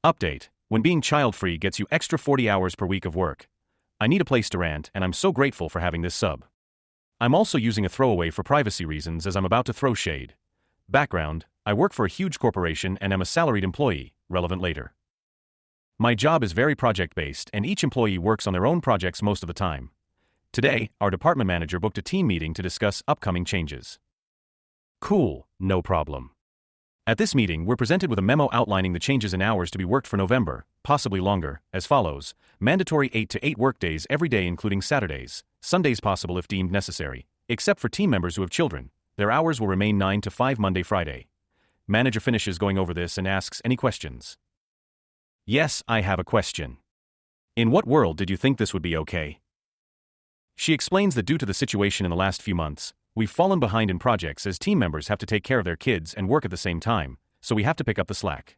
Update. When being child-free gets you extra 40 hours per week of work. I need a place to rant, and I'm so grateful for having this sub. I'm also using a throwaway for privacy reasons as I'm about to throw shade. Background. I work for a huge corporation and am a salaried employee, relevant later. My job is very project-based and each employee works on their own projects most of the time. Today, our department manager booked a team meeting to discuss upcoming changes. Cool, no problem. At this meeting, we're presented with a memo outlining the changes in hours to be worked for November, possibly longer, as follows: mandatory 8 to 8 workdays every day including Saturdays, Sundays possible if deemed necessary, except for team members who have children. Their hours will remain 9 to 5 Monday, Friday. Manager finishes going over this and asks any questions. Yes, I have a question. In what world did you think this would be okay? She explains that due to the situation in the last few months, we've fallen behind in projects as team members have to take care of their kids and work at the same time, so we have to pick up the slack.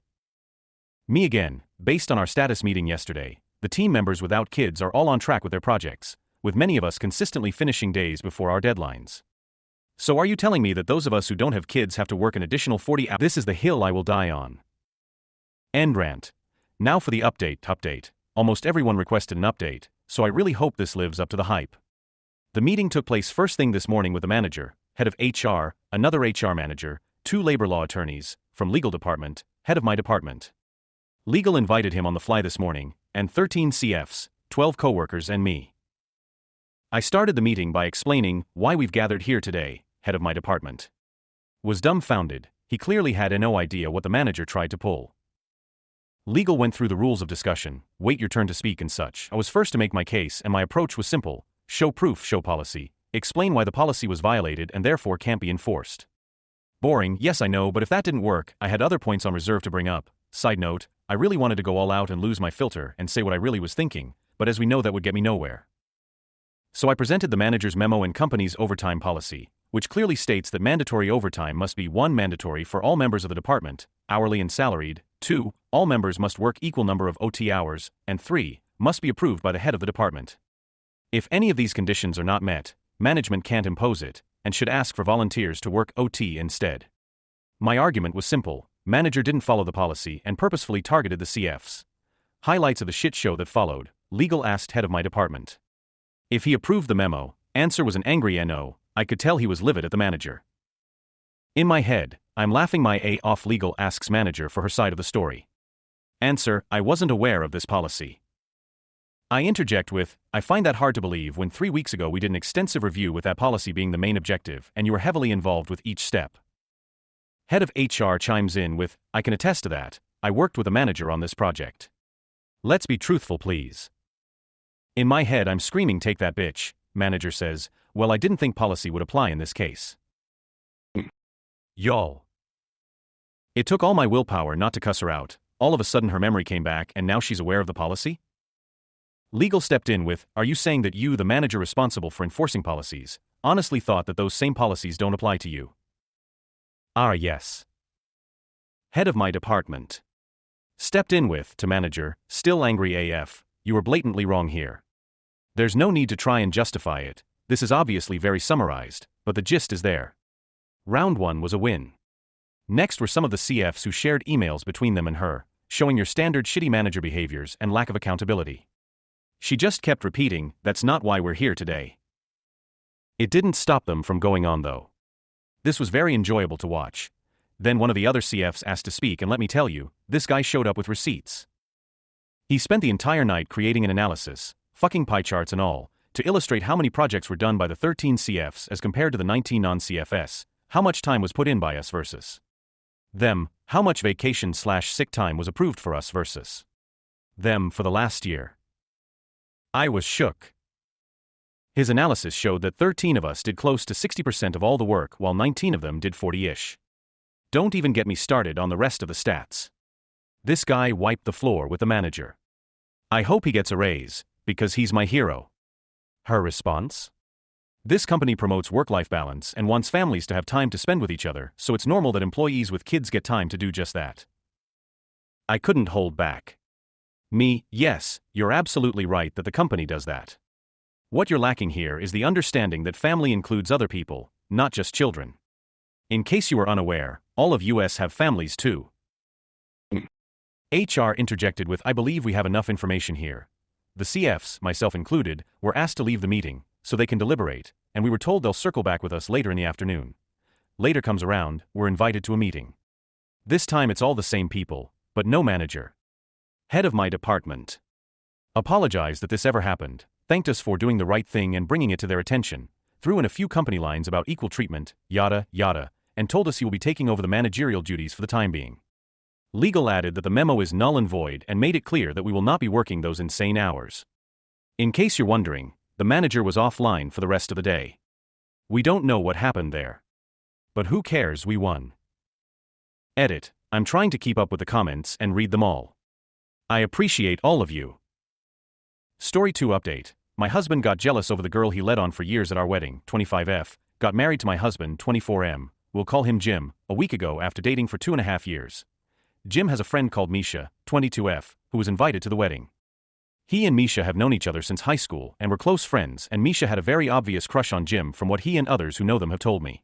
Me again. Based on our status meeting yesterday, the team members without kids are all on track with their projects, with many of us consistently finishing days before our deadlines. So are you telling me that those of us who don't have kids have to work an additional 40 hours? This is the hill I will die on. End rant. Now for the update. Almost everyone requested an update, so I really hope this lives up to the hype. The meeting took place first thing this morning with the manager, head of HR, another HR manager, 2 labor law attorneys, from legal department, head of my department. Legal invited him on the fly this morning, and 13 CFs, 12 coworkers and me. I started the meeting by explaining why we've gathered here today, head of my department. Was dumbfounded, he clearly had no idea what the manager tried to pull. Legal went through the rules of discussion, wait your turn to speak and such. I was first to make my case and my approach was simple: show proof, show policy, explain why the policy was violated and therefore can't be enforced. Boring, yes I know, but if that didn't work, I had other points on reserve to bring up. Side note, I really wanted to go all out and lose my filter and say what I really was thinking, but as we know that would get me nowhere. So I presented the manager's memo and company's overtime policy, which clearly states that mandatory overtime must be 1. Mandatory for all members of the department, hourly and salaried, 2. All members must work equal number of OT hours, and 3. Must be approved by the head of the department. If any of these conditions are not met, management can't impose it, and should ask for volunteers to work OT instead. My argument was simple: manager didn't follow the policy and purposefully targeted the CFs. Highlights of the shit show that followed: legal asked head of my department if he approved the memo. Answer was an angry no. I could tell he was livid at the manager. In my head, I'm laughing my A off. Legal asks manager for her side of the story. Answer: I wasn't aware of this policy. I interject with, I find that hard to believe when 3 weeks ago we did an extensive review with that policy being the main objective and you were heavily involved with each step. Head of HR chimes in with, I can attest to that, I worked with a manager on this project. Let's be truthful please. In my head I'm screaming, take that bitch. Manager says, well I didn't think policy would apply in this case. Y'all. It took all my willpower not to cuss her out. All of a sudden her memory came back and now she's aware of the policy? Legal stepped in with, are you saying that you, the manager responsible for enforcing policies, honestly thought that those same policies don't apply to you? Yes. Head of my department stepped in with, to manager, still angry AF, you were blatantly wrong here. There's no need to try and justify it, this is obviously very summarized, but the gist is there. Round 1 was a win. Next were some of the CFs who shared emails between them and her, showing your standard shitty manager behaviors and lack of accountability. She just kept repeating, that's not why we're here today. It didn't stop them from going on though. This was very enjoyable to watch. Then one of the other CFs asked to speak, and let me tell you, this guy showed up with receipts. He spent the entire night creating an analysis, fucking pie charts and all, to illustrate how many projects were done by the 13 CFs as compared to the 19 non-CFS, how much time was put in by us versus them, how much vacation/sick time was approved for us versus them for the last year. I was shook. His analysis showed that 13 of us did close to 60% of all the work while 19 of them did 40-ish. Don't even get me started on the rest of the stats. This guy wiped the floor with the manager. I hope he gets a raise, because he's my hero. Her response? This company promotes work-life balance and wants families to have time to spend with each other, so it's normal that employees with kids get time to do just that. I couldn't hold back. Me, yes, you're absolutely right that the company does that. What you're lacking here is the understanding that family includes other people, not just children. In case you are unaware, all of US have families too. HR interjected with, "I believe we have enough information here." The CFs, myself included, were asked to leave the meeting, so they can deliberate, and we were told they'll circle back with us later in the afternoon. Later comes around, we're invited to a meeting. This time it's all the same people, but no manager. Head of my department apologized that this ever happened, thanked us for doing the right thing and bringing it to their attention, threw in a few company lines about equal treatment, yada, yada, and told us he will be taking over the managerial duties for the time being. Legal added that the memo is null and void and made it clear that we will not be working those insane hours. In case you're wondering, the manager was offline for the rest of the day. We don't know what happened there. But who cares, we won. Edit. I'm trying to keep up with the comments and read them all. I appreciate all of you. Story 2 update. My husband got jealous over the girl he led on for years at our wedding, 25F, got married to my husband, 24M, we'll call him Jim, a week ago after dating for 2.5 years. Jim has a friend called Misha, 22F, who was invited to the wedding. He and Misha have known each other since high school and were close friends, and Misha had a very obvious crush on Jim from what he and others who know them have told me.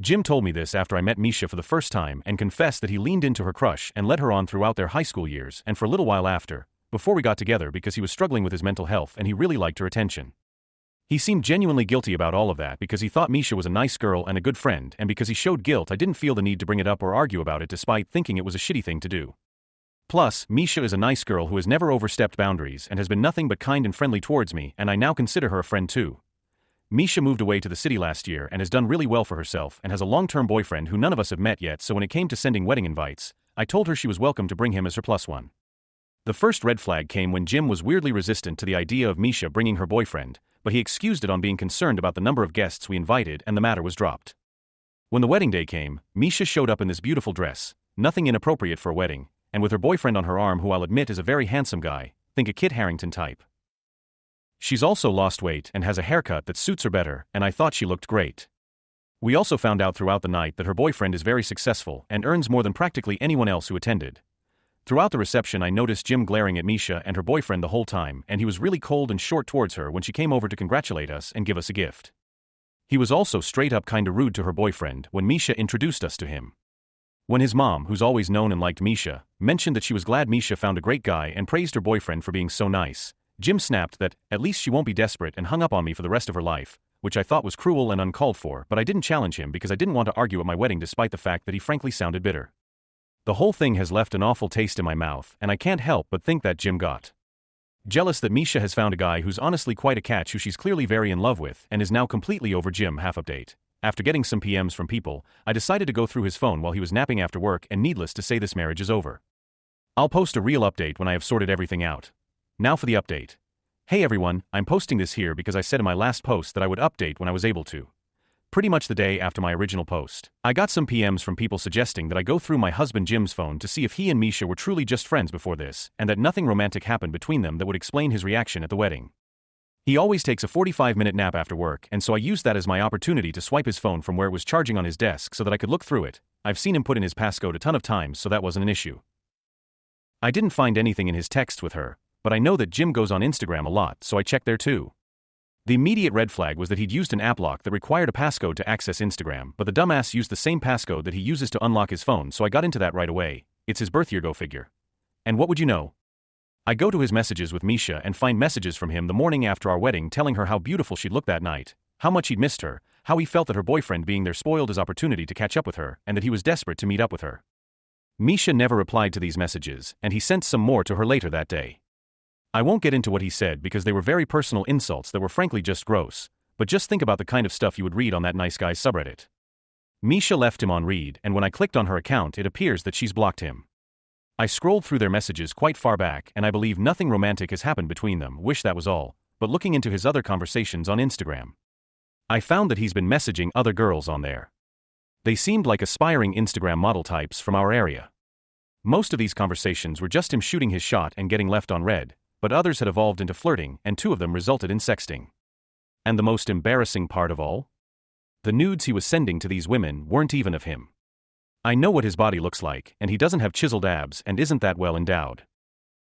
Jim told me this after I met Misha for the first time and confessed that he leaned into her crush and led her on throughout their high school years and for a little while after, before we got together, because he was struggling with his mental health and he really liked her attention. He seemed genuinely guilty about all of that because he thought Misha was a nice girl and a good friend, and because he showed guilt I didn't feel the need to bring it up or argue about it despite thinking it was a shitty thing to do. Plus, Misha is a nice girl who has never overstepped boundaries and has been nothing but kind and friendly towards me, and I now consider her a friend too. Misha moved away to the city last year and has done really well for herself and has a long-term boyfriend who none of us have met yet, so when it came to sending wedding invites, I told her she was welcome to bring him as her plus one. The first red flag came when Jim was weirdly resistant to the idea of Misha bringing her boyfriend, but he excused it on being concerned about the number of guests we invited, and the matter was dropped. When the wedding day came, Misha showed up in this beautiful dress, nothing inappropriate for a wedding, and with her boyfriend on her arm, who I'll admit is a very handsome guy, think a Kit Harington type. She's also lost weight and has a haircut that suits her better, and I thought she looked great. We also found out throughout the night that her boyfriend is very successful and earns more than practically anyone else who attended. Throughout the reception I noticed Jim glaring at Misha and her boyfriend the whole time, and he was really cold and short towards her when she came over to congratulate us and give us a gift. He was also straight up kinda rude to her boyfriend when Misha introduced us to him. When his mom, who's always known and liked Misha, mentioned that she was glad Misha found a great guy and praised her boyfriend for being so nice, Jim snapped that, at least she won't be desperate, and hung up on me for the rest of her life, which I thought was cruel and uncalled for, but I didn't challenge him because I didn't want to argue at my wedding despite the fact that he frankly sounded bitter. The whole thing has left an awful taste in my mouth, and I can't help but think that Jim got jealous that Misha has found a guy who's honestly quite a catch who she's clearly very in love with and is now completely over Jim. Half update. After getting some PMs from people, I decided to go through his phone while he was napping after work, and needless to say this marriage is over. I'll post a real update when I have sorted everything out. Now for the update. Hey everyone, I'm posting this here because I said in my last post that I would update when I was able to. Pretty much the day after my original post, I got some PMs from people suggesting that I go through my husband Jim's phone to see if he and Misha were truly just friends before this, and that nothing romantic happened between them that would explain his reaction at the wedding. He always takes a 45-minute nap after work, and so I used that as my opportunity to swipe his phone from where it was charging on his desk so that I could look through it. I've seen him put in his passcode a ton of times, so that wasn't an issue. I didn't find anything in his texts with her, but I know that Jim goes on Instagram a lot, so I checked there too. The immediate red flag was that he'd used an app lock that required a passcode to access Instagram, but the dumbass used the same passcode that he uses to unlock his phone, so I got into that right away. It's his birth year, go figure. And what would you know? I go to his messages with Misha and find messages from him the morning after our wedding telling her how beautiful she'd looked that night, how much he'd missed her, how he felt that her boyfriend being there spoiled his opportunity to catch up with her, and that he was desperate to meet up with her. Misha never replied to these messages, and he sent some more to her later that day. I won't get into what he said because they were very personal insults that were frankly just gross, but just think about the kind of stuff you would read on that nice guy's subreddit. Misha left him on read, and when I clicked on her account it appears that she's blocked him. I scrolled through their messages quite far back and I believe nothing romantic has happened between them, wish that was all, but looking into his other conversations on Instagram, I found that he's been messaging other girls on there. They seemed like aspiring Instagram model types from our area. Most of these conversations were just him shooting his shot and getting left on read, but others had evolved into flirting, and 2 of them resulted in sexting. And the most embarrassing part of all? The nudes he was sending to these women weren't even of him. I know what his body looks like, and he doesn't have chiseled abs and isn't that well endowed.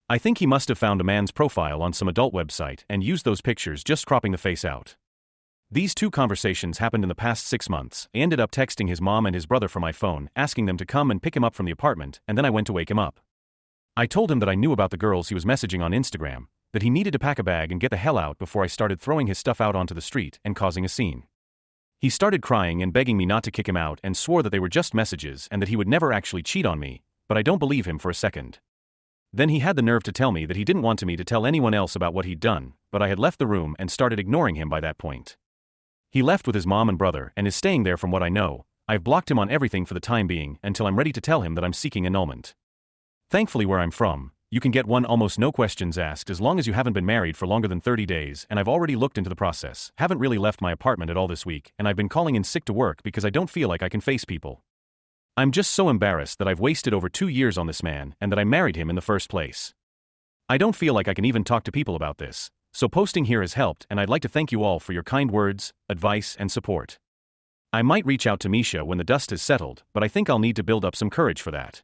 I think he must have found a man's profile on some adult website and used those pictures, just cropping the face out. These 2 conversations happened in the past 6 months. I ended up texting his mom and his brother from my phone, asking them to come and pick him up from the apartment, and then I went to wake him up. I told him that I knew about the girls he was messaging on Instagram, that he needed to pack a bag and get the hell out before I started throwing his stuff out onto the street and causing a scene. He started crying and begging me not to kick him out and swore that they were just messages and that he would never actually cheat on me, but I don't believe him for a second. Then he had the nerve to tell me that he didn't want me to tell anyone else about what he'd done, but I had left the room and started ignoring him by that point. He left with his mom and brother and is staying there from what I know. I've blocked him on everything for the time being until I'm ready to tell him that I'm seeking annulment. Thankfully where I'm from, you can get one almost no questions asked as long as you haven't been married for longer than 30 days, and I've already looked into the process, haven't really left my apartment at all this week, and I've been calling in sick to work because I don't feel like I can face people. I'm just so embarrassed that I've wasted over 2 years on this man and that I married him in the first place. I don't feel like I can even talk to people about this, so posting here has helped, and I'd like to thank you all for your kind words, advice, and support. I might reach out to Misha when the dust has settled, but I think I'll need to build up some courage for that.